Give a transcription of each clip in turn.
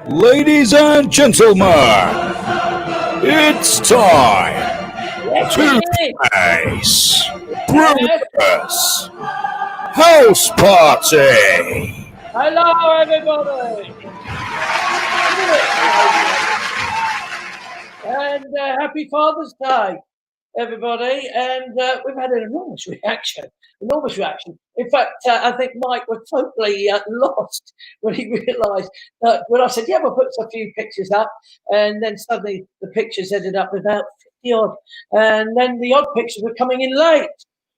Ladies and gentlemen, it's time to face Brewers House Party. Hello, everybody, and happy Father's Day, everybody. And we've had an enormous reaction. In fact, I think Mike was totally lost when he realised that when I said, "Yeah, we'll put a few pictures up," and then suddenly the pictures ended up with about 50 odd, and then the odd pictures were coming in late.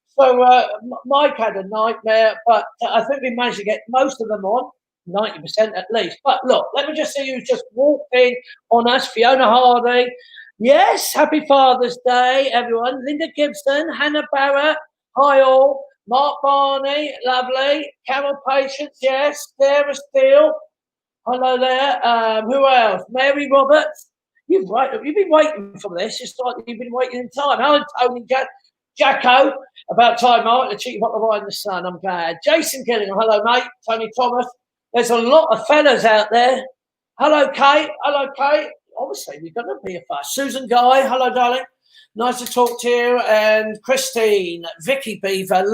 So Mike had a nightmare, but I think we managed to get most of them on, 90% at least. But look, let me just see who's just walked in on us. Fiona Hardy. Yes, happy Father's Day, everyone. Linda Gibson, Hannah Barrett. Hi all. Mark Barney, lovely. Carol Patience, yes. Sarah Steele. Hello there. Who else? Mary Roberts. You've been waiting for this. It's like you've been waiting in time. Hello, Tony Jacko. About time, Mark. The cheeky bottle of wine in the sun. I'm glad. Jason Gillingham. Hello, mate. Tony Thomas. There's a lot of fellas out there. Hello, Kate. Hello, Kate. Obviously, we're going to be a fuss. Susan Guy. Hello, darling. Nice to talk to you. And Christine, Vicky Beaver.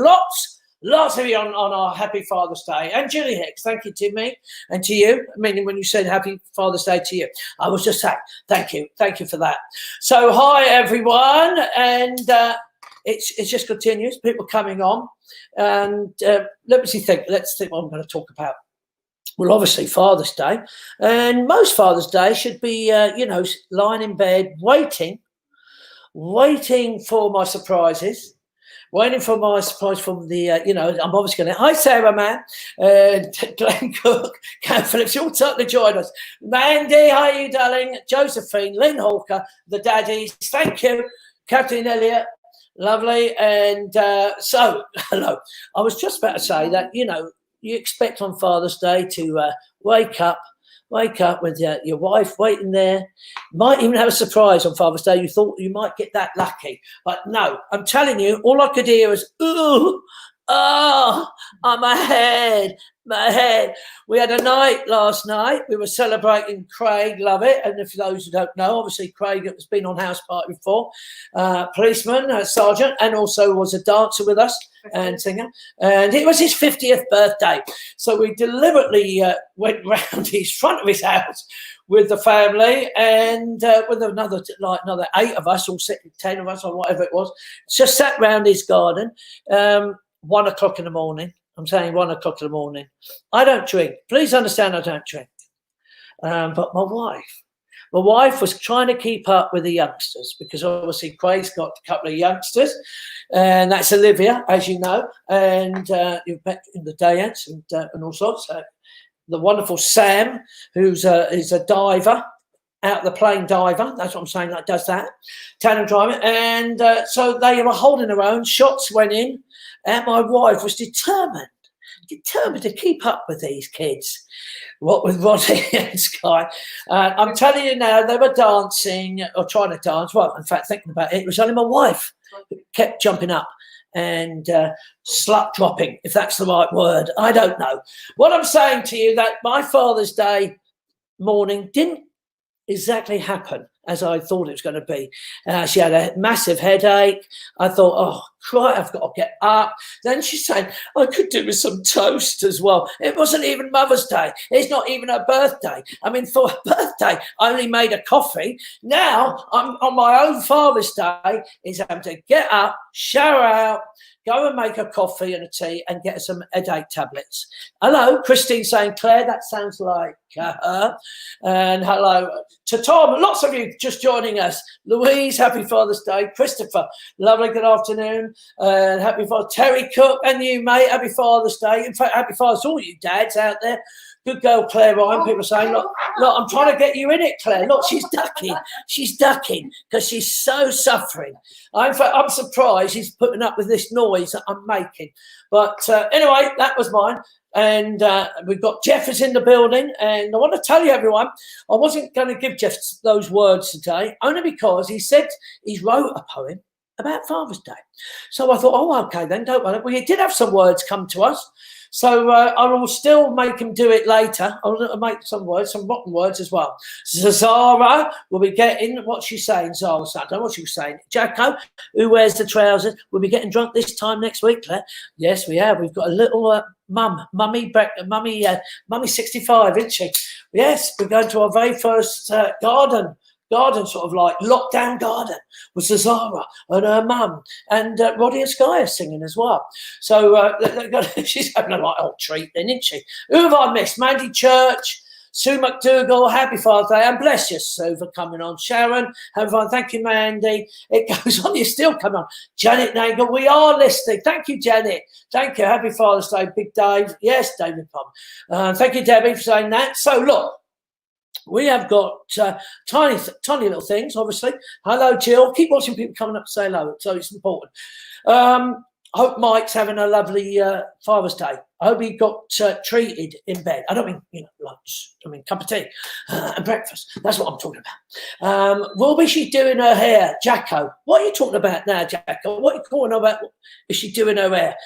Lots of you on our Happy Father's Day. And Julie Hicks, thank you to me and to you. Meaning when you said Happy Father's Day to you, I was just saying thank you for that. So hi everyone, and it just continues. People coming on, and let's think what I'm going to talk about. Well, obviously Father's Day, and most Father's Day should be lying in bed waiting for my surprises. Waiting for my surprise from the, I'm obviously going to, hi Sarah, man, Glenn Cook, Cam Phillips, you'll certainly join us. Mandy, hi you darling, Josephine, Lynn Hawker, the daddies, thank you, Kathleen Elliott, lovely. And so, hello, I was just about to say that, you expect on Father's Day to wake up with your wife waiting there. Might even have a surprise on Father's Day. You thought you might get that lucky. But no, I'm telling you, all I could hear was, ooh, oh, my head. We had a night last night. We were celebrating Craig, love it. And for those who don't know, obviously Craig has been on House Party before, policeman, sergeant, and also was a dancer with us and singer. And it was his 50th birthday. So we deliberately went round his front of his house with the family and with another 8 of us, or 10 of us, or whatever it was, just sat round his garden. 1 o'clock in the morning. I'm saying 1 o'clock in the morning. I don't drink. Please understand I don't drink. But my wife was trying to keep up with the youngsters, because obviously Craig's got a couple of youngsters, and that's Olivia, as you know, and you've met in the dance and all sorts. The wonderful Sam, who's is a diver, out the plane diver. That's what I'm saying. That does that, tandem driving, and so they were holding their own. Shots went in, and my wife was determined to keep up with these kids. What with Roddy and Sky. I'm telling you now, they were dancing or trying to dance. Well, in fact, thinking about it, it was only my wife who kept jumping up and slut dropping, if that's the right word. I don't know. What I'm saying to you, that my Father's Day morning didn't exactly happen as I thought it was going to be. She had a massive headache. I thought, oh, Christ, I've got to get up. Then she's saying, I could do with some toast as well. It wasn't even Mother's Day. It's not even her birthday. I mean, for her birthday, I only made a coffee. Now, I'm on my own Father's Day, is having to get up, shower out, go and make a coffee and a tea and get some headache tablets. Hello, Christine saying, Claire, that sounds like her. And hello to Tom. Lots of you just joining us. Louise, happy Father's Day. Christopher, lovely, good afternoon. Happy Father's Terry Cook and you, mate. Happy Father's Day. In fact, happy Father's to all you dads out there. Good girl, Claire Ryan. People are saying, look, I'm trying to get you in it, Claire. Look, she's ducking. She's ducking because she's so suffering. In fact, I'm surprised she's putting up with this noise that I'm making. But anyway, that was mine. And we've got Jeff is in the building. And I want to tell you, everyone, I wasn't going to give Jeff those words today, only because he said he wrote a poem about Father's Day. So I thought, oh, okay, then don't worry. Well, he did have some words come to us. So I will still make him do it later. I'll make some rotten words as well. Zara will be getting, what's she saying, Zara? I don't know what she was saying. Jacko, who wears the trousers, will be getting drunk this time next week, Claire. Yes, we have. We've got a little mummy 65, isn't she? Yes, we're going to our very first garden, sort of like lockdown garden with Zara and her mum, and Roddy and Sky are singing as well. So she's having a right old treat then, isn't she? Who have I missed? Mandy Church, Sue McDougall, happy Father's Day, and bless you, Sue, for coming on. Sharon, have fun. Thank you, Mandy. It goes on, you're still coming on. Janet Nagle, we are listening. Thank you, Janet. Thank you. Happy Father's Day, Big Dave. Yes, David Pom. Thank you, Debbie, for saying that. So, look, we have got tiny little things, obviously. Hello, Jill. Keep watching people coming up to say hello, so it's important. Hope Mike's having a lovely Father's Day. I hope he got treated in bed. I don't mean, lunch. I mean, cup of tea and breakfast. That's what I'm talking about. Will be she doing her hair? Jacko, what are you talking about now, Jacko? What are you calling about? Is she doing her hair?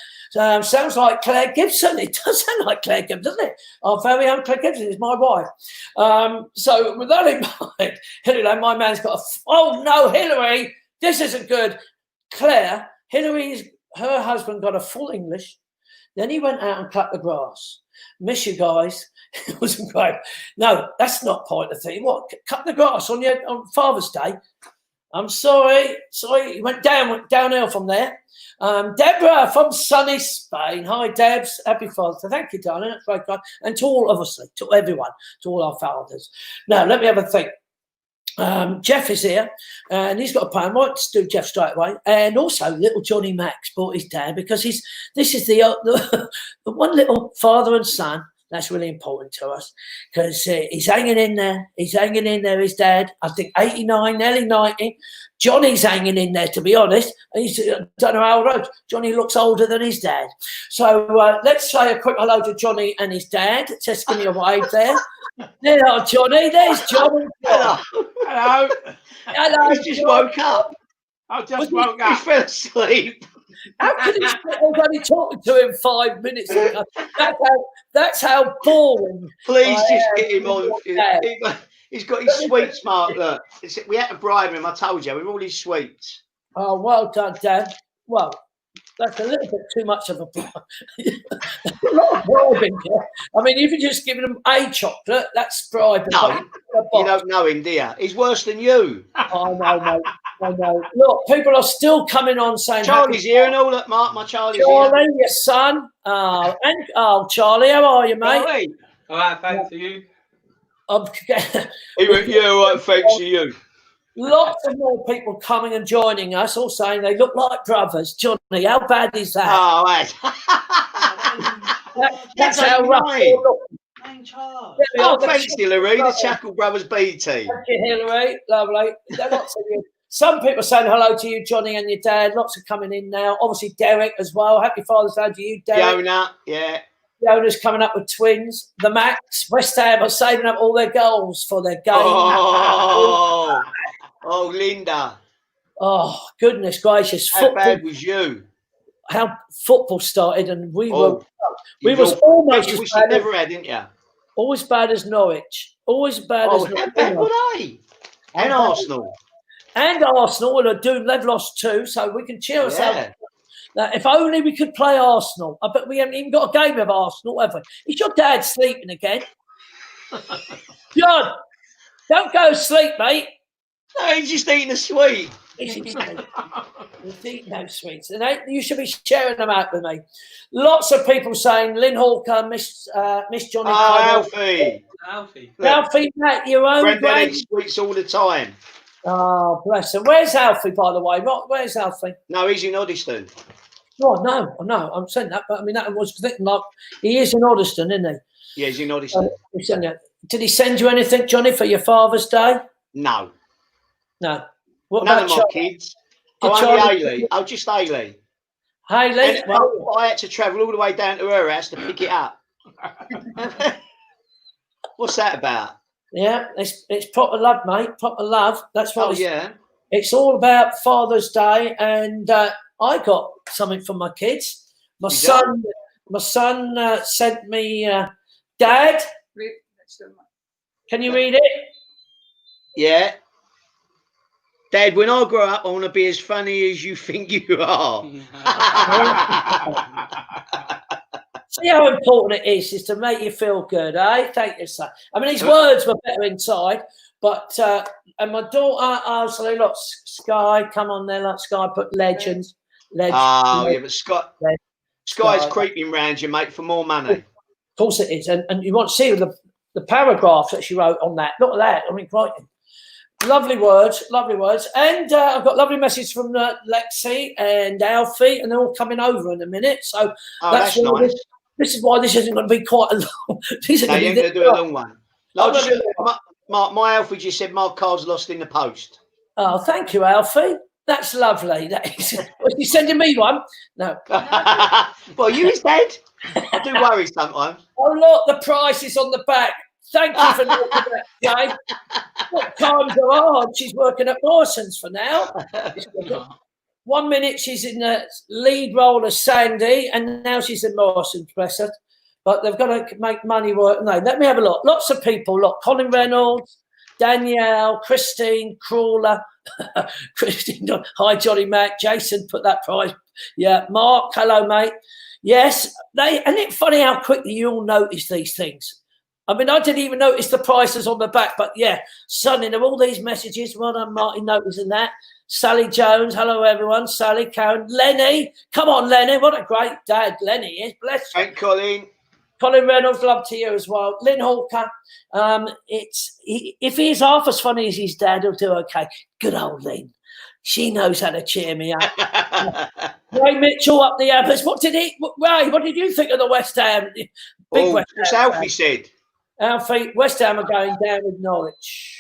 Sounds like Claire Gibson. It does sound like Claire Gibson, doesn't it? Our very own Claire Gibson is my wife. So with that in mind, Hillary, my man's got oh no, Hillary, this isn't good. Claire, her husband got a full English. Then he went out and cut the grass. Miss you guys. It wasn't great. No, that's not part of the thing. What? Cut the grass on Father's Day? I'm sorry. He went downhill from there. Deborah from sunny Spain. Hi, Debs. Happy Father's Day. Thank you, darling. That's very kind. And to all, obviously, to everyone, to all our fathers. Now, let me have a think. Jeff is here, and he's got a poem. I might just do Jeff straight away. And also, little Johnny Max brought his dad because this is the one little father and son. That's really important to us because he's hanging in there. He's hanging in there, his dad. I think 89, nearly 90. Johnny's hanging in there, to be honest. I don't know how old. Johnny looks older than his dad. So let's say a quick hello to Johnny and his dad. Just give me a wave there. There are Johnny. There's John. Hello. Hello. I just woke up. I just woke up. He fell asleep. How could he? I was only talking to him 5 minutes ago. That's how boring. Please just get him on. He's got his sweets, Mark. Look, we had to bribe him. I told you, with all his sweets. Oh, well done, Dad. Well, that's a little bit too much of a lot of bribing. I mean, if you're just giving him a chocolate, that's bribing. No, you don't know him, do you? He's worse than you. Oh, no, mate. I know. Look, people are still coming on saying Charlie's here and all that, Mark. My Charlie, your son. Charlie, how are you, mate? Charlie. All right, thanks to you. He went, yeah, all right, thanks to you. Lots of more people coming and joining us, all saying they look like brothers. Johnny, how bad is that? Oh, right. That's how rough they look. Oh, thanks, Hillary, the Chackle Brothers B team. Thank you, Hillary. Lovely. Some people saying hello to you, Johnny, and your dad. Lots are coming in now. Obviously, Derek as well. Happy Father's Day to you, Derek. Fiona, yeah. Fiona's coming up with twins. The Max, West Ham are saving up all their goals for their game. Oh, Linda. Oh, goodness gracious. How bad was you? How football started, and we was almost as bad. You never had, didn't you? Always bad as Norwich. Always bad as Norwich. How bad were they? And Arsenal. And Arsenal, they've lost 2, so we can cheer ourselves. Now, if only we could play Arsenal. I bet we haven't even got a game of Arsenal, have we? Is your dad sleeping again? John, don't go to sleep, mate. No, he's just eating a sweet. He's eating those sweets. And you should be sharing them out with me. Lots of people saying Lynn Hawker, Miss Johnny. Oh, Alfie. Alfie, Matt, your own Granddad eats sweets all the time. Oh, bless him. Where's Alfie, by the way? Where's Alfie? No, he's in Oddiston. Oh, no, I'm saying that, but I mean, that was thinking like he is in Oddiston, isn't he? Yeah, he's in Oddiston. Did he send you anything, Johnny, for your Father's Day? No. No. What None about of my kids. Only Hayley. Oh, just Hayley. Hayley? Well, I had to travel all the way down to her house to pick it up. What's that about? Yeah, it's proper love, mate. Proper love. That's what. Oh, yeah. It's all about Father's Day, and I got something from my kids. My son My son sent me, Dad, can you read it? Yeah. Dad, when I grow up, I want to be as funny as you think you are. See how important it is to make you feel good, eh? Thank you, son. I mean, his words were better inside, but and my daughter, obviously, look, Sky, come on there, like Sky, put legends. Oh, yeah, but Sky's creeping round you, mate, for more money. Of course it is, and you want to see the paragraphs that she wrote on that. Look at that. I mean, quite lovely words, and I've got lovely messages from Lexi and Alfie, and they're all coming over in a minute. So that's nice. This is why this isn't going to be quite a long. You're going to do a long one. No, my Alfie just said my card's lost in the post. Oh, thank you, Alfie. That's lovely. Was he sending me one? No. Well, you is dead. I do worry sometimes. Oh, look, the price is on the back. Thank you for looking at that, Jay. What times are hard? She's working at Mawson's for now. 1 minute she's in the lead role as Sandy, and now she's in Mawson's, bless her. But they've got to make money work. No, let me have a look. Lots of people. Look, Colin Reynolds, Danielle, Christine, Crawler, Christine. Hi, Johnny Mac. Jason put that prize. Yeah, Mark. Hello, mate. Yes, isn't it funny how quickly you all notice these things? I mean, I didn't even notice the prices on the back, but yeah, sending them all these messages. Well done, Martin, noticing that. Sally Jones, hello everyone. Sally, Karen, Lenny, come on, Lenny. What a great dad Lenny is. Bless you. Thank Colin. Colin Reynolds, love to you as well. Lynn Hawker, if he's half as funny as his dad, he'll do okay. Good old Lynn. She knows how to cheer me up. Ray Mitchell up the Hammers. Ray, what did you think of the West Ham? West Ham. Alfie said. Alfie, West Ham are going down with Norwich.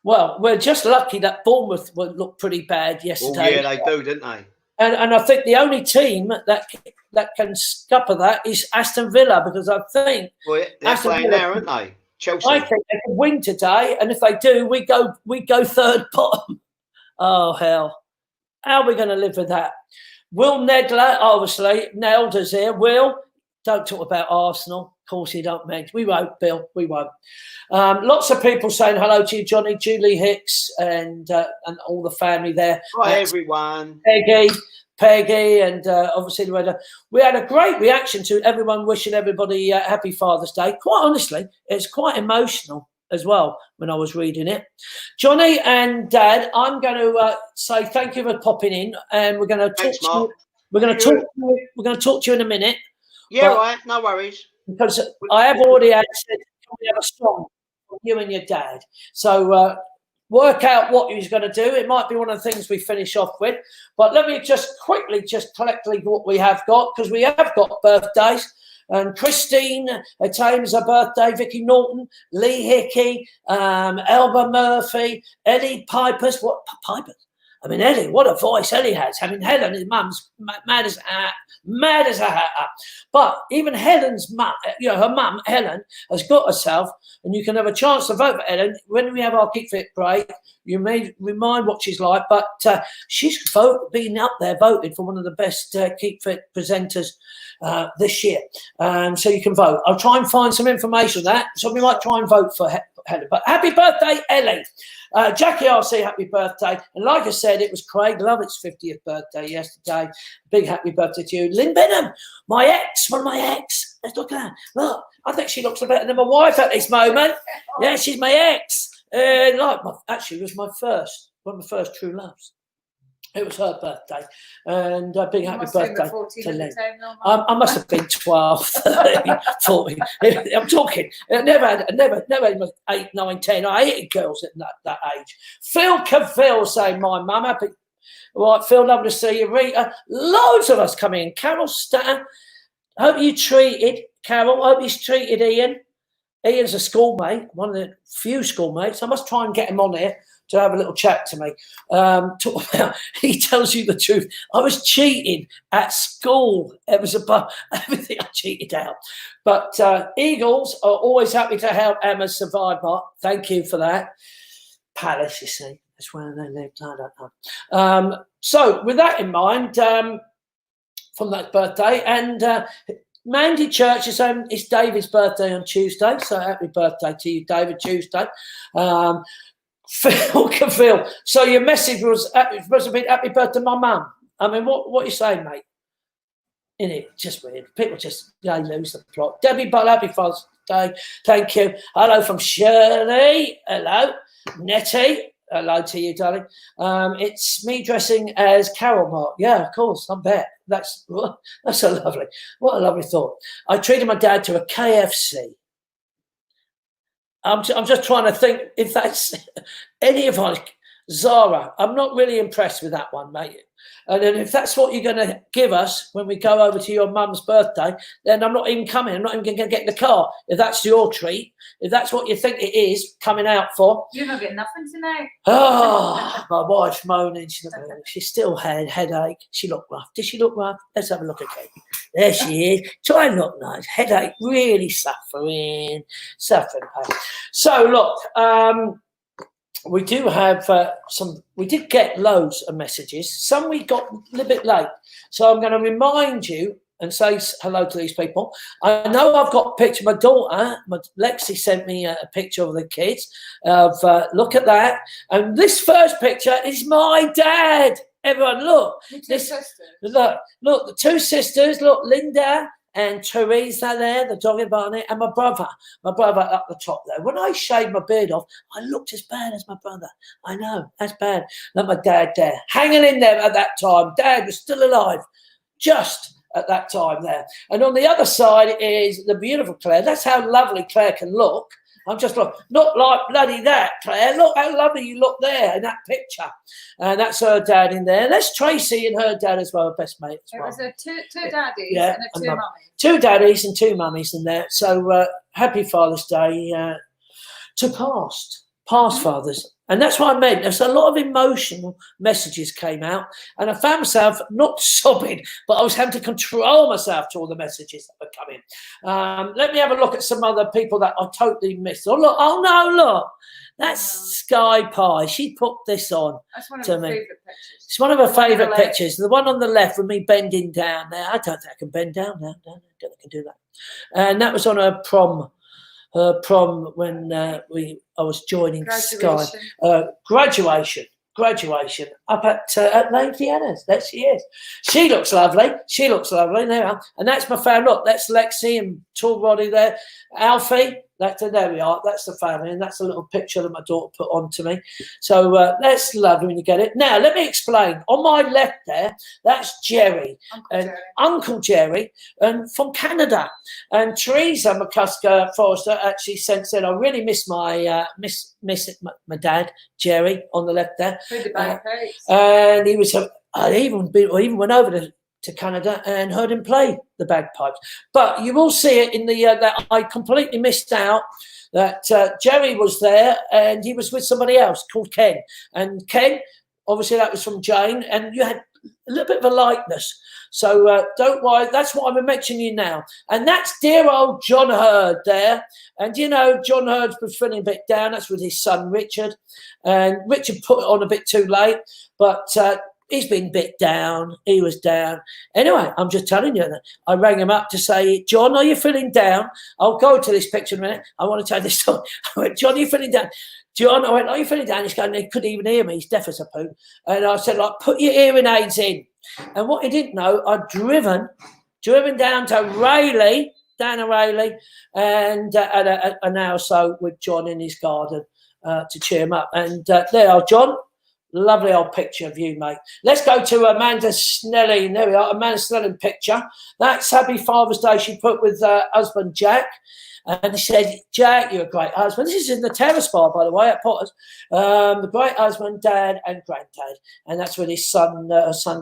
Well, we're just lucky that Bournemouth would look pretty bad yesterday. Oh, yeah, they do, didn't they? And I think the only team that can scupper that is Aston Villa, because I think they're playing there, aren't they? Chelsea. I think they can win today, and if they do, we go third bottom. Oh hell, how are we going to live with that? Will Nedler, obviously, Nelder's here. Will, don't talk about Arsenal. Of course, you don't mention. We won't, Bill. We won't. Lots of people saying hello to you, Johnny, Julie Hicks, and all the family there. Hi, everyone. Peggy, and obviously we had a great reaction to everyone wishing everybody happy Father's Day. Quite honestly, it's quite emotional as well when I was reading it. Johnny and Dad, I'm going to say thank you for popping in, and we're going to talk to you. We're going to talk to you in a minute. Yeah, right. No worries. Because I have already said we have a song for you and your dad. So work out what he's going to do. It might be one of the things we finish off with. But let me just quickly collectively what we have got, because we have got birthdays. And Christine Tame's a birthday, Vicky Norton, Lee Hickey, Elba Murphy, Ellie Pipers. What Pipers? I mean, Ellie, what a voice Ellie has. I mean, Helen, his mum's mad as a hatter. But even Helen's mum, her mum, Helen, has got herself, and you can have a chance to vote for Helen. When we have our Keep Fit break, you may remind what she's like, but she's been up there voted for one of the best Keep Fit presenters this year. So you can vote. I'll try and find some information on that. So we might try and vote for Helen. But happy birthday, Ellie. Jackie RC, happy birthday. And like I said, it was Craig Lovett's 50th birthday yesterday. Big happy birthday to you. Lynn Benham, one of my ex. Let's look at that. Look, I think she looks better than my wife at this moment. Yeah, she's my ex. Actually, it was one of my first true loves. It was her birthday, and a big happy birthday to Lynn. I must have been 12, 13, 14. I'm talking. I never had 8, 9, 10. I hated girls at that age. Phil Cavill saying, my mum, happy. Right, Phil, lovely to see you. Rita, loads of us coming in. Carol Statter, hope you treated Ian. Ian's a schoolmate, one of the few schoolmates. I must try and get him on here to have a little chat to me. Talk about, he tells you the truth. I was cheating at school. It was about everything I cheated out. But Eagles are always happy to help Emma survive, Mark. Thank you for that. Palace, you see. That's where they lived. I don't know. So with that in mind, from that birthday. And Mandy Church is it's David's birthday on Tuesday, so happy birthday to you, David. Tuesday. Phil, so your message was supposed to be happy birthday, my mum. I mean, what are you saying, mate? In it, just weird. People just lose the plot. Debbie Bull, happy Father's Day. Thank you. Hello from Shirley. Hello, Nettie. Hello to you, darling. It's me dressing as Carol, Mark. Yeah, of course. I bet. That's what a lovely thought. I treated my dad to a KFC. I'm just trying to think if that's any of us. Zara, I'm not really impressed with that one, mate. And then if that's what you're going to give us when we go over to your mum's birthday, then I'm not even coming. I'm not even going to get in the car. If that's your treat, if that's what you think it is coming out for. You're not getting nothing tonight. Oh, my wife's moaning. She still had headache. She looked rough. Did she look rough? Let's have a look again. There she is. Try and look nice. Headache, really suffering. So, look, we do have we did get loads of messages. Some we got a little bit late. So I'm going to remind you and say hello to these people. I know I've got a picture. My daughter, Lexi, sent me a picture of the kids. Look at that. And this first picture is my dad. Everyone, look. Look, the two sisters. Look, Linda and Teresa there, the doggy bunny, and my brother up the top there. When I shaved my beard off, I looked as bad as my brother. I know, that's bad. Not my dad there, hanging in there at that time. Dad was still alive, just at that time there. And on the other side is the beautiful Claire. That's how lovely Claire can look. I'm just like, not like bloody that, Claire. Look how lovely you look there in that picture. And that's her dad in there. That's Tracy and her dad as well, best mate as well. It was two daddies and two mummies. Two daddies and two mummies in there. So happy Father's Day to past fathers. And that's what I meant. There's a lot of emotional messages came out. And I found myself not sobbing, but I was having to control myself to all the messages that were coming. Let me have a look at some other people that I totally missed. Look. That's Sky Pie. She put this on. That's one of to her me. favourite pictures. It's one of her favourite pictures. The one on the left with me bending down there. I don't think I can bend down now. I don't think I can do that. And that was on her prom when I was joining Sky. Graduation up at Lady Anna's. There she is. She looks lovely. There we are. And that's my family. Look, that's Lexi and tall Roddy there. Alfie. There we are. That's the family, and that's a little picture that my daughter put onto me. So that's lovely when you get it. Now let me explain. On my left there, that's Jerry, Uncle Jerry, and from Canada. And Teresa McCusker Forrester actually said, "I really miss my my dad, Jerry, on the left there." And he was. I even went over to Canada and heard him play the bagpipes. But you will see it in the that I completely missed out that Jerry was there and he was with somebody else called Ken. And Ken, obviously that was from Jane, and you had a little bit of a likeness. So don't worry, that's what I'm mentioning you now. And that's dear old John Hurd there. And John Hurd's been feeling a bit down. That's with his son Richard. And Richard put it on a bit too late, but he's been a bit down. He was down. Anyway, I'm just telling you that. I rang him up to say, John, are you feeling down? I'll go to this picture in a minute. I want to tell this story. I went, John, are you feeling down? John, I went, are you feeling down? He's going, he couldn't even hear me. He's deaf as a poo. And I said, put your hearing aids in. And what he didn't know, I'd driven down to Rayleigh, and an hour or so with John in his garden to cheer him up. And there are John. Lovely old picture of you, mate. Let's go to Amanda Snelling. There we are, Amanda Snelling picture. That's Happy Father's Day she put with husband Jack. And she said, Jack, you're a great husband. This is in the Terrace Bar, by the way, at Potter's. The great husband, dad, and granddad. And that's with his son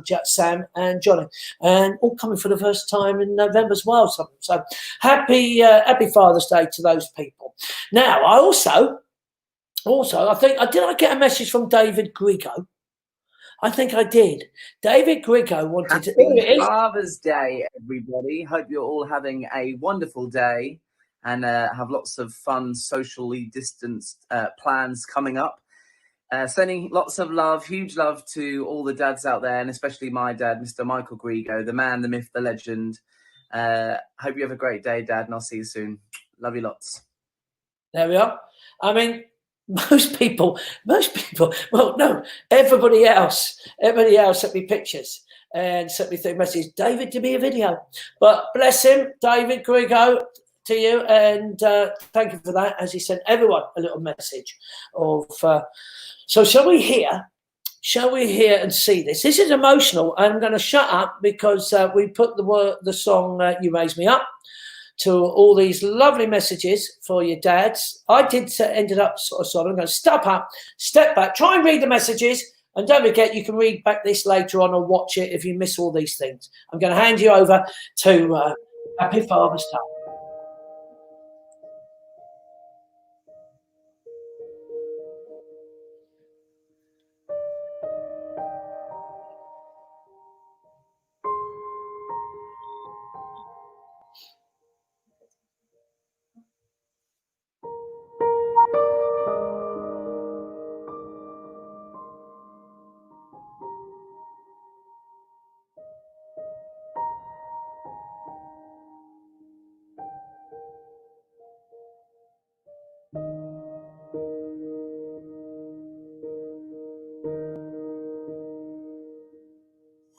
Jack, Sam, and Johnny. And all coming for the first time in November as well. So happy Father's Day to those people. Now, I also, I think, did I get a message from David Grigo? I think I did. David Grigo wanted to... Happy Father's Day, everybody. Hope you're all having a wonderful day and have lots of fun, socially distanced plans coming up. Sending lots of love, huge love to all the dads out there, and especially my dad, Mr. Michael Grigo, the man, the myth, the legend. Hope you have a great day, Dad, and I'll see you soon. Love you lots. There we are. I mean, most people, well, no, everybody else sent me pictures and sent me through messages. David, do me a video. But bless him, David Grigo, to you, and thank you for that, as he sent everyone a little message of... so shall we hear and see this? This is emotional. I'm going to shut up because we put the song You Raise Me Up to all these lovely messages for your dads. I ended up sort of, I'm going to step back, try and read the messages, and don't forget you can read back this later on or watch it if you miss all these things. I'm going to hand you over to Happy Father's Day.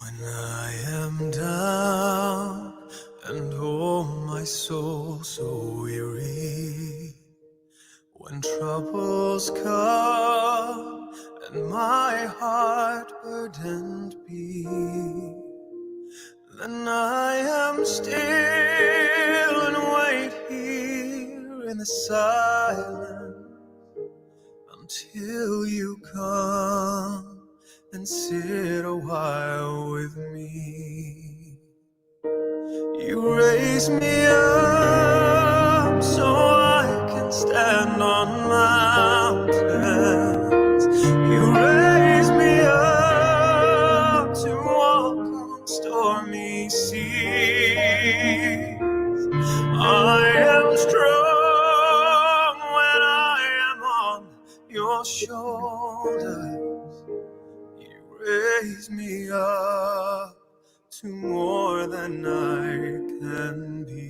When I am down and oh my soul so weary, when troubles come and my heart burdened be, then I am still and wait here in the silence until you come and sit a while with me. You raise me up so I can stand on mountains. You raise me up to walk on stormy seas. I am strong when I am on your shoulders. Raise me up to more than I can be.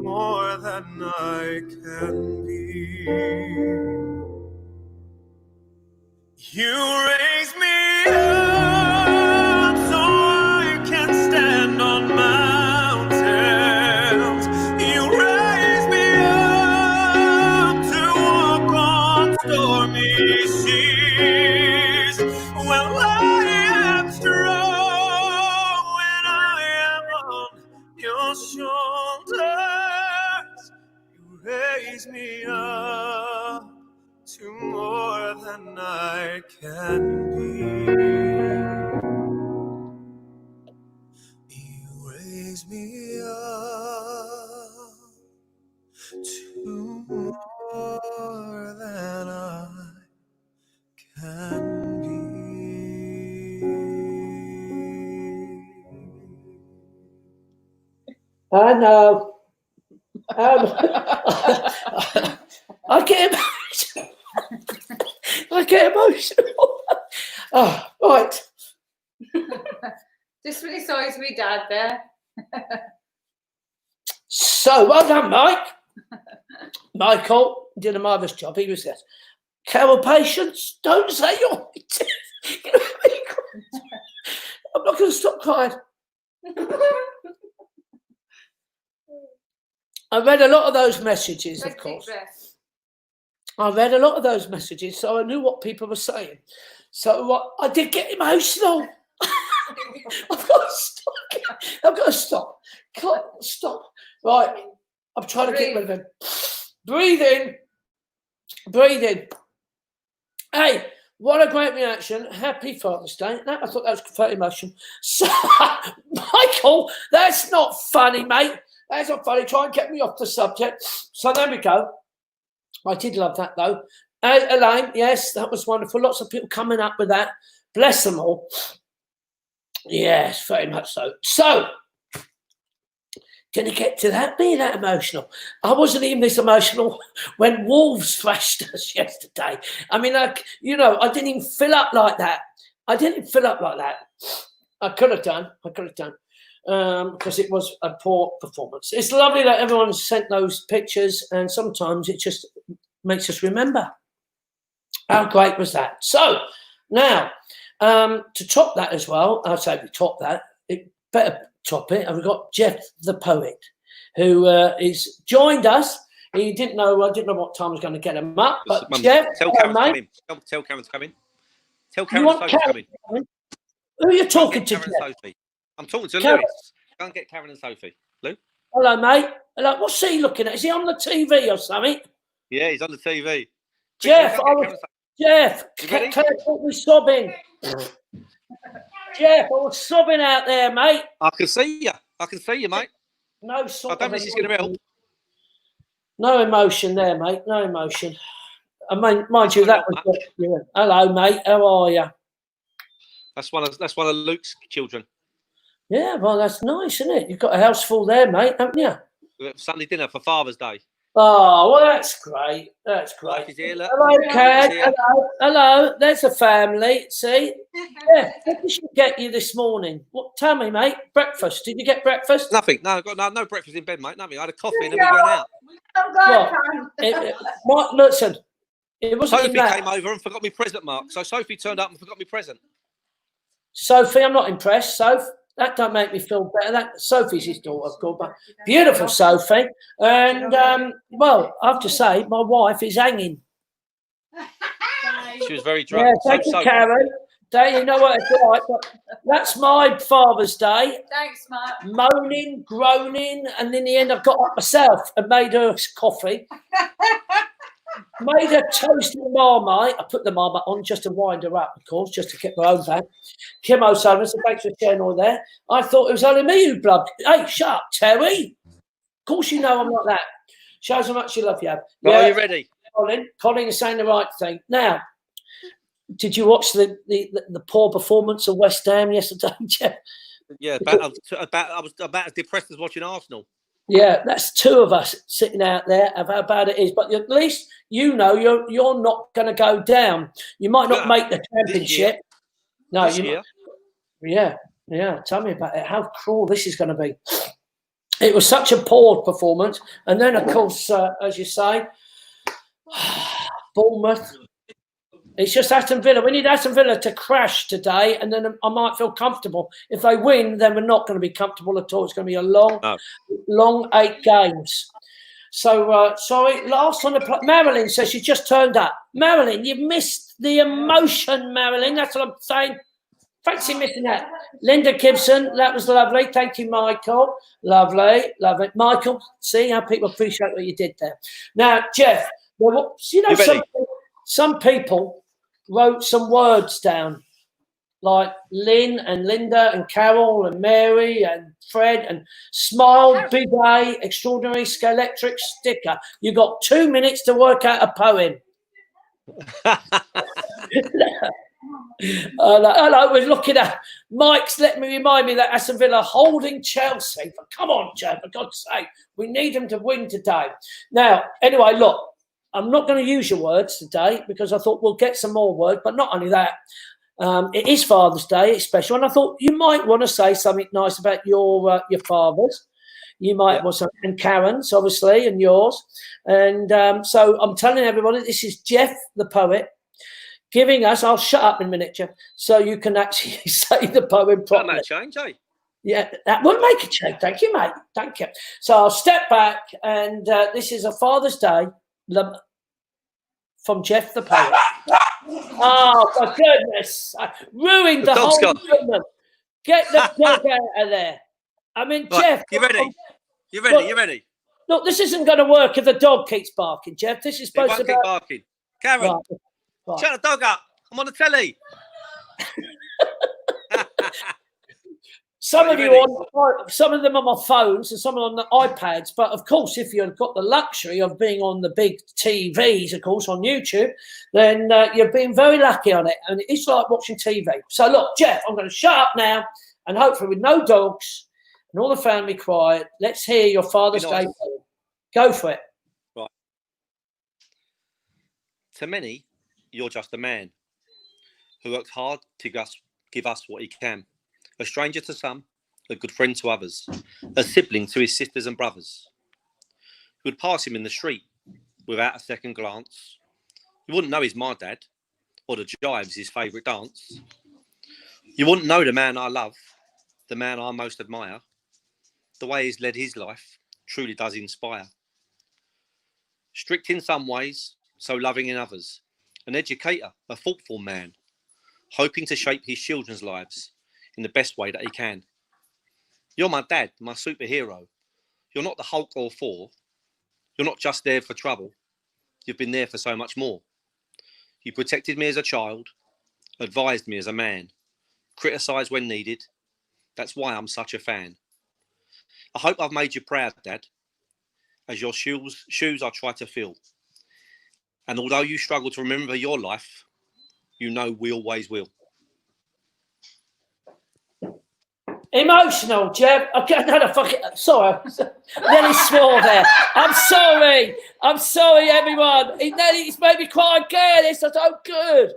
More than I can be. You raise me up so I can stand on mountains. You raise me up to walk on stormy seas. Well, I am strong when I am on your shoulders. Raise me up to more than I can be. You raise me up to more than I can be. I know. I get emotional. Oh, right. Just really sorry to be dad there. So well done, Mike. Michael did a marvellous job. He was there. Carol Patience, don't say your. I'm not going to stop crying. I read a lot of those messages, of course. I read a lot of those messages, so I knew what people were saying. So I did get emotional. I've got to stop. I've got to stop. Can't stop. Right. I'm trying to get rid of him. Breathe in. Breathe in. Hey, what a great reaction. Happy Father's Day. I thought that was very emotional. So, Michael, that's not funny, mate. That's not funny. Try and get me off the subject. So there we go. I did love that, though. Elaine, yes, that was wonderful. Lots of people coming up with that. Bless them all. Yes, very much so. So, going to get to that, being that emotional. I wasn't even this emotional when Wolves thrashed us yesterday. I mean, I didn't even fill up like that. I could have done. Because it was a poor performance. It's lovely that everyone sent those pictures, and sometimes it just makes us remember. How great was that? So, now, to top that as well, I'd say we top that. It better top it. And we've got Jeff the Poet, who is joined us. He didn't know what time I was going to get him up. But Jeff, tell Karen to come in. Tell Karen to come in. Tell Karen to come in. Who are you talking to, Karen Jeff? and Sophie. I'm talking to Lewis. Go and get Karen and Sophie. Lou? Hello, mate. Hello. What's he looking at? Is he on the TV or something? Yeah, he's on the TV. Jeff, can I put me sobbing? Jeff, I was sobbing out there, mate. I can see you, mate. No sort I don't think this is going to help. No emotion there, mate. No emotion. I mean, mind you, that was. Yeah. Hello, mate. How are you? That's one of Luke's children. Yeah, well, that's nice, isn't it? You've got a house full there, mate, haven't you? Sunday dinner for Father's Day. Oh, well, that's great. That's great. Hello, Kat. Hello. There's a family. See? Yeah. What did she get you this morning? What? Tell me, mate. Breakfast. Did you get breakfast? Nothing. No, I've got no breakfast in bed, mate. Nothing. I had a coffee and then we went out. Mark, listen. It wasn't Sophie came over and forgot me present, Mark. So Sophie turned up and forgot me present. Sophie, I'm not impressed, Soph. That don't make me feel better. That Sophie's his daughter, of course, but beautiful Sophie. And well, I have to say, my wife is hanging. She was very drunk. Yeah, thank you, Karen. You know what it's like. But that's my Father's Day. Thanks, Mark. Moaning, groaning, and in the end, I got up myself and made her coffee. Made her toasted Marmite. I put the Marmite on just to wind her up, of course, just to keep her own back. Kim O'Sullivan, so thanks for sharing all there. I thought it was only me who blubbed. Hey, shut up, Terry. Of course you know I'm not that. Shows how much you love you. Well, are you ready? Colin is saying the right thing. Now, did you watch the poor performance of West Ham yesterday, Jeff? Yeah, I was about as depressed as watching Arsenal. Yeah, that's two of us sitting out there of how bad it is. But at least you know you're not going to go down. You might not make the championship. No, you. Yeah. Tell me about it. How cruel this is going to be. It was such a poor performance, and then of course, as you say, Bournemouth. It's just Aston Villa. We need Aston Villa to crash today, and then I might feel comfortable. If they win, then we're not going to be comfortable at all. It's going to be a long 8 games. So, sorry, last on the Marilyn says she just turned up. Marilyn, you've missed the emotion, Marilyn. That's what I'm saying. Fancy missing that. Linda Gibson, that was lovely. Thank you, Michael. Lovely. Michael, see how people appreciate what you did there. Now, Jeff, some people wrote some words down, like Lynn and Linda and Carol and Mary and Fred and Smile, Big A, Extraordinary, Scalextric, Sticker. You got 2 minutes to work out a poem. Hello, we're looking at Mike's. Let me remind me that Aston Villa holding Chelsea. Come on, Joe, for God's sake. We need them to win today. Now, anyway, look, I'm not going to use your words today because I thought we'll get some more words, but not only that, it is Father's Day, it's special, and I thought you might want to say something nice about your fathers. You might also, and Karen's obviously, and yours. And so I'm telling everybody, this is Jeff the poet giving us. I'll shut up in a minute, Jeff, so you can actually say the poem properly. That might change, eh? Yeah, that will make a change. Thank you, mate. Thank you. So I'll step back, and this is a Father's Day from Jeff the poet. Oh, for goodness! I ruined the whole movement. Get the dog out of there. I mean, Right, Jeff. you ready? You ready? Look, You ready? Look, this isn't going to work if the dog keeps barking, Jeff. This is supposed to be. Keep barking. Karen, right. shut the dog up. I'm on the telly. Some of you on, some of them on my phones and some on the iPads. But of course, if you've got the luxury of being on the big TVs, of course, on YouTube, then you've been very lucky on it. And it's like watching TV. So look, Jeff, I'm going to shut up now, and hopefully with no dogs and all the family quiet, let's hear your Father's Day poem. Go for it. Right. To many, you're just a man who worked hard to give us what he can. A stranger to some, a good friend to others, a sibling to his sisters and brothers. You would pass him in the street without a second glance. You wouldn't know he's my dad, or the jive's his favourite dance. You wouldn't know the man I love, the man I most admire. The way he's led his life truly does inspire. Strict in some ways, so loving in others. An educator, a thoughtful man, hoping to shape his children's lives in the best way that he can. You're my dad, my superhero. You're not the Hulk or Thor. You're not just there for trouble. You've been there for so much more. You protected me as a child, advised me as a man, criticised when needed. That's why I'm such a fan. I hope I've made you proud, Dad, as your shoes I try to fill. And although you struggle to remember your life, you know we always will. Emotional, Jeff. Okay, no, fuck it. Sorry. Nearly swore there. I'm sorry, everyone. It's made me quite again. It's so good.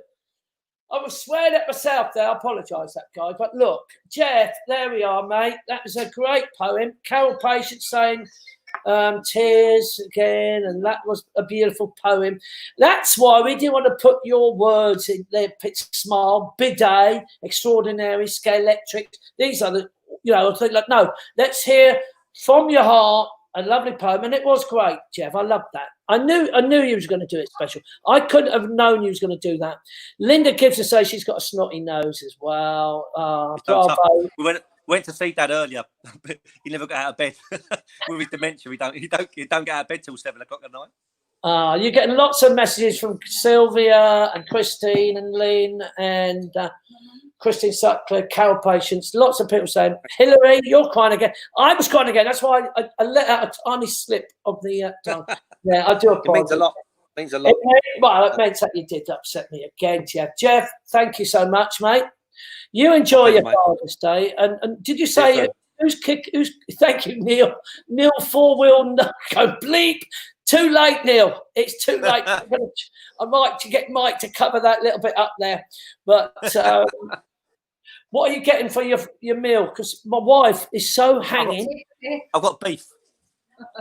I was swearing at myself there. I apologise, that guy. But look, Jeff, there we are, mate. That was a great poem. Carol Patience saying tears again, and that was a beautiful poem. That's why we didn't want to put your words in there. Smile, bidet, extraordinary, scale electric. These are the, I think like, no, let's hear from your heart a lovely poem, and it was great, Jeff. I loved that. I knew you was going to do it special. I couldn't have known you was going to do that. Linda Gibson says she's got a snotty nose as well. Bravo. We went to see Dad earlier. He never got out of bed with his dementia. He don't get out of bed till 7 o'clock at night. You're getting lots of messages from Sylvia and Christine and Lynn and Christine Sutcliffe, Carol Patience. Lots of people saying, Hillary, you're crying again. I was crying again. That's why I let out a tiny slip of the tongue. Yeah, I do apologize. It means a lot. It means a lot. It means that you did upset me again, Jeff. Jeff, thank you so much, mate. You enjoy your Father's Day. And did you say who's thank you, Neil. Neil 4-wheel go bleep. Too late, Neil. It's too late. I might get Mike to cover that little bit up there. But what are you getting for your meal? Because my wife is so hanging. I've got beef.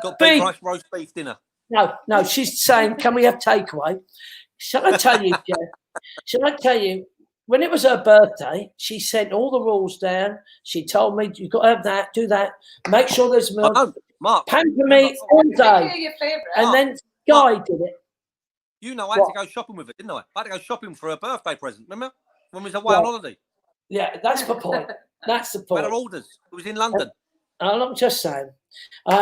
Got beef, roast beef dinner. No, she's saying, can we have takeaway? Shall I tell you, Jeff? Shall I tell you? When it was her birthday, she sent all the rules down. She told me, you've got to have that, do that. Make sure there's milk. Mark. Pamper me all day. And then Guy did it. You know, I had to go shopping with her, didn't I? I had to go shopping for her birthday present. Remember? When we was away on holiday. Yeah, that's the point. That's the point. We had her orders. It was in London. And I'm just saying.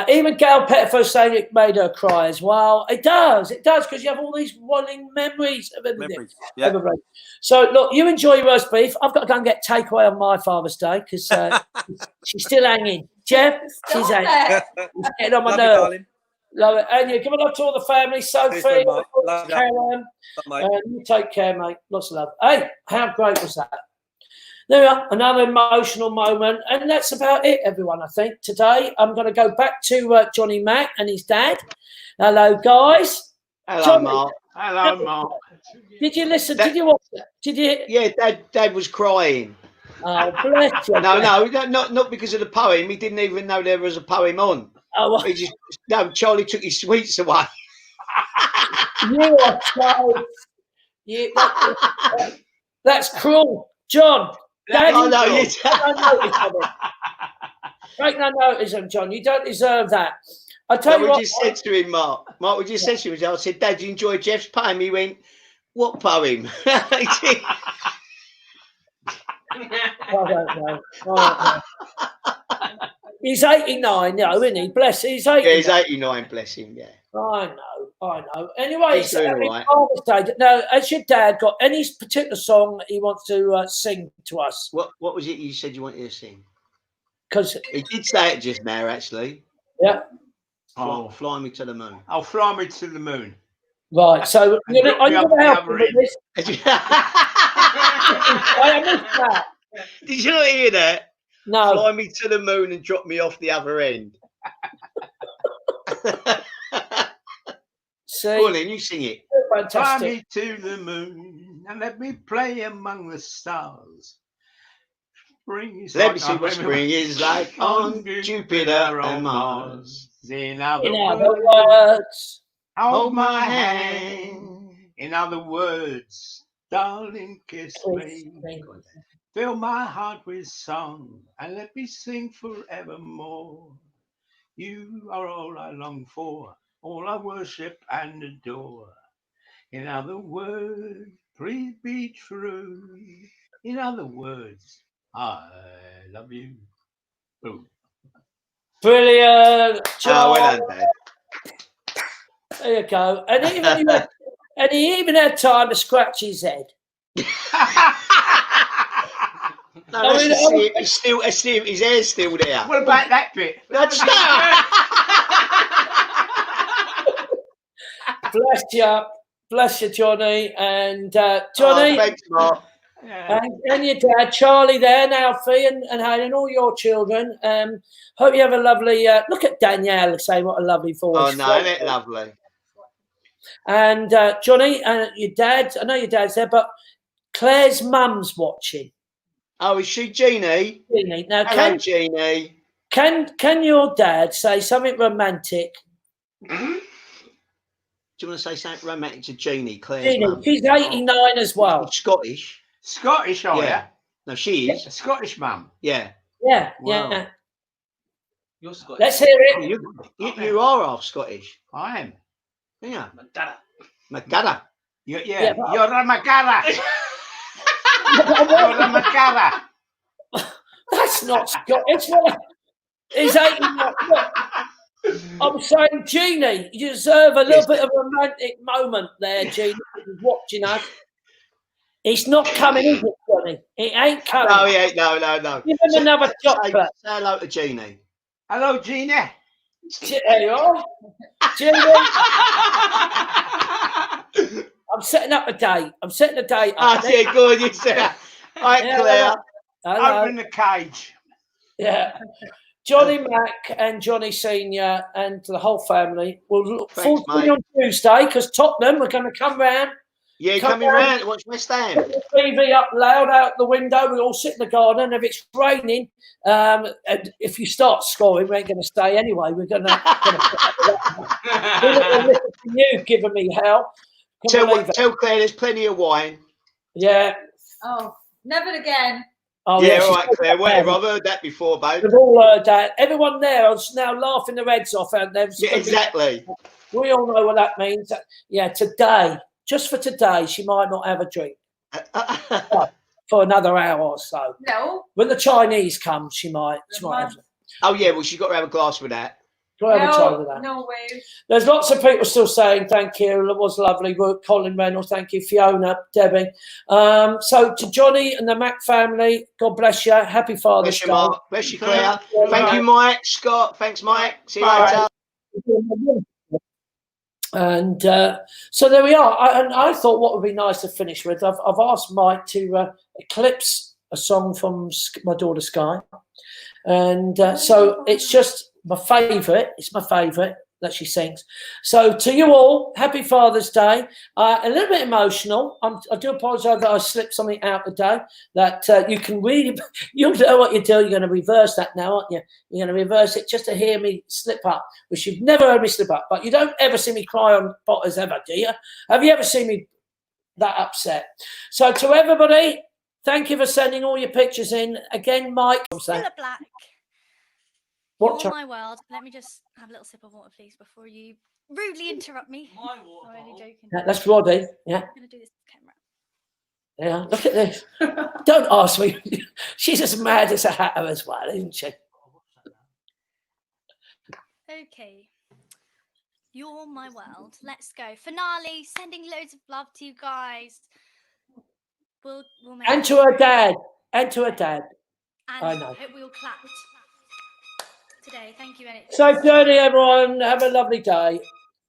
Even Gail Pettifer saying it made her cry as well. It does, because you have all these rolling memories of everything. Yeah. So, look, you enjoy your roast beef. I've got to go and get takeaway on my Father's Day because she's still hanging. Jeff, she's hanging. She's getting on my nerves. Love it. And you give it up to all the family. Sophie, Karen. You take care, mate. Lots of love. Hey, how great was that? There we are, another emotional moment. And that's about it, everyone, I think. Today, I'm going to go back to Johnny Mac and his dad. Hello, guys. Hello, Johnny, Mark. Hello, Mark. Did you listen? Did you watch that? Did you? Yeah, Dad was crying. Oh, bless you. Not because of the poem. He didn't even know there was a poem on. Oh, He just Charlie took his sweets away. you are so. That's cruel, John. That Oh is no, cruel. you Take no notice of him, John. You don't deserve that. I tell Like you we what. just said to him, Mark, we just said to him, I said, Dad, do you enjoy Jeff's poem? He went, what poem? I don't know. He's 89 now, isn't he? Bless him. He's 89. Yeah, he's 89, bless him, yeah. I know. Anyway, He's doing all right. Father's Day. Now, has your dad got any particular song he wants to sing to us? What was it you said you wanted to sing? Because He did say it just now, actually. yeah. Fly me to the moon. I'll fly me to the moon. Right, so I'm going to help him with this. Did I missed that. you not hear that? No. Fly me to the moon and drop me off the other end. See, Go on then, you sing it. Fly fantastic. me to the moon and let me play among the stars. Spring is Let like me see what spring is like on Jupiter and Mars. In other In other words, words, hold my hand. In other words, darling, kiss me. Fill my heart with song and let me sing forevermore. You are all I long for, all I worship and adore. In other words, please be true. In other words, I love you. Boom. brilliant. Oh, well John. done, Dad. There you go. And he even had time to scratch his head. No, that's to see it. He's still, his hair's still there. What about that bit? That's Bless you, Johnny. And Oh, Johnny, thanks, Mark. Yeah. and your dad, Charlie, there, and Alfie, and Helen, all your children. Hope you have a lovely. Look at Danielle saying what a lovely voice. Oh no, isn't it lovely? And Johnny and your dad. I know your dad's there, but Claire's mum's watching. Oh, is she Jeannie? Jeannie. Now, Hello, Jeannie. can your dad say something romantic? Do you want to say something romantic to Jeannie, Claire's Jeannie, mum? she's 89 as well. Scottish. Scottish, are Yeah. you? No, she is. A Scottish mum. Yeah. Yeah, Wow. yeah. You're Scottish. Let's hear it. You are half Scottish. I am. Yeah. Madonna. Magada. Yeah, Yeah, but- you're a Magara. You're a Magara. That's not Scottish. He's 89. Look, I'm saying, Jeannie, you deserve a little bit of a romantic moment there, Jeannie. Who's watching us. It's not coming, is it, Johnny? It ain't coming. No, he ain't. No. Give him another chocolate. Say hello to Jeannie. Hello, Gina. There you are. Jeannie, I'm setting up a date. I'm setting a date up. Oh, yeah, good. You said that. All right, Yeah, Claire. Hello. Open the cage. Yeah. Johnny Mac and Johnny Senior and the whole family will look forward to mate. on Tuesday because Tottenham are going to come round. Yeah, Come coming round. round to watch West Ham. Put the TV up loud out the window. We all sit in the garden. If it's raining, and if you start scoring, we ain't going to stay anyway. We're going to listen to you giving me hell. Tell Claire there's plenty of wine. Yeah. Oh, never again. Oh, yeah, she's all right, Claire. got Whatever. that. I've heard that before, babe. We've all heard that. Everyone there is now laughing their heads off out there. Yeah, exactly. We all know what that means. Yeah, today, just for today, she might not have a drink for another hour or so. No. When the Chinese come, she might have. Oh, yeah, well, she's got to have a glass with that. We'll have a try with that. No way. There's lots of people still saying thank you. It was lovely. Colin Reynolds, thank you. Fiona, Debbie. So to Johnny and the Mac family, God bless you. Happy Father's Bless you, Day. Mark. Bless you, Claire. Thank you, Mike. Scott. Thanks, Mike. See you Bye. later. And so there we are. I thought what would be nice to finish with. I've asked Mike to eclipse a song from my daughter Sky, and so it's just my favourite. It's my favourite. that she sings. So to you all, happy Father's Day. A little bit emotional. I do apologise that I slipped something out today that you can really, you'll know what you do. You're going to reverse that now, aren't you? You're going to reverse it just to hear me slip up, which you've never heard me slip up. But you don't ever see me cry on Potters ever, do you? Have you ever seen me that upset? So to everybody, thank you for sending all your pictures in. Again, Mike. Cilla Black. What You're my world. Let me just have a little sip of water, please, before you rudely interrupt me. I'm only joking. That's Roddy. Yeah. I'm going to do this camera. Yeah, look at this. Don't ask me. She's as mad as a hatter as well, isn't she? Okay. You're my world. Let's go. Finale. Sending loads of love to you guys. We'll make And to her dad. And to her dad. And I know. hope we all clapped today. Thank you, NHS. So, Dirty, everyone. Have a lovely day.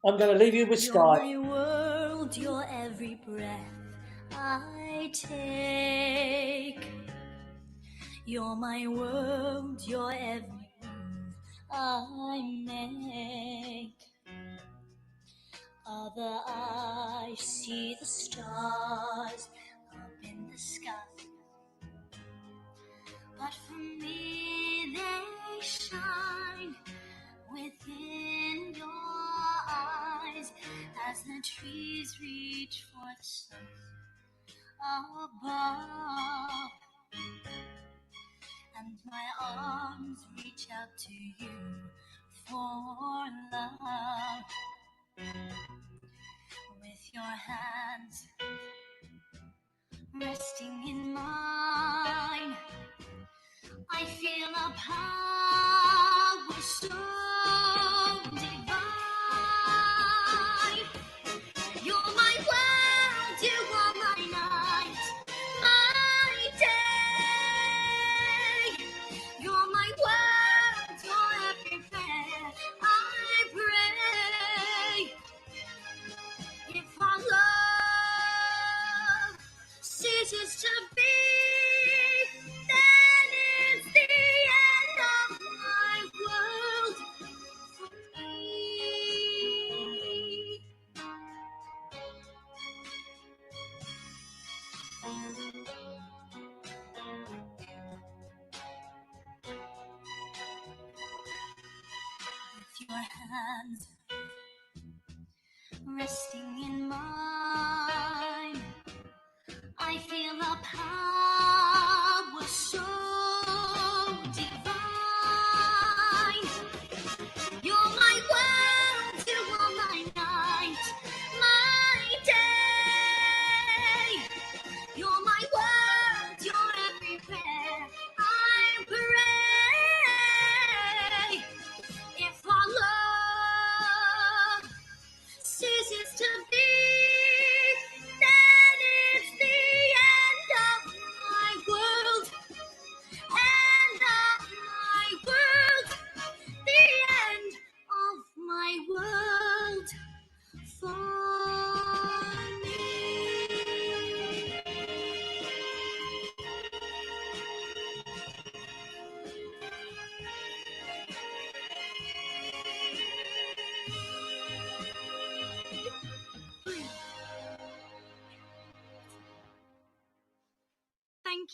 I'm going to leave you with You're Sky. my world, you're every breath I take. You're my world, you're every move I make. Other eyes see the stars up in the sky, but for me they shine within your eyes as the trees reach for the sun above, and my arms reach out to you for love. With your hands resting in mine, I feel a power so divine. You're my world, you are my night, my day. You're my world, you're everywhere I pray. If our love ceases to be, then it's the end of my world for me. With your hands resting in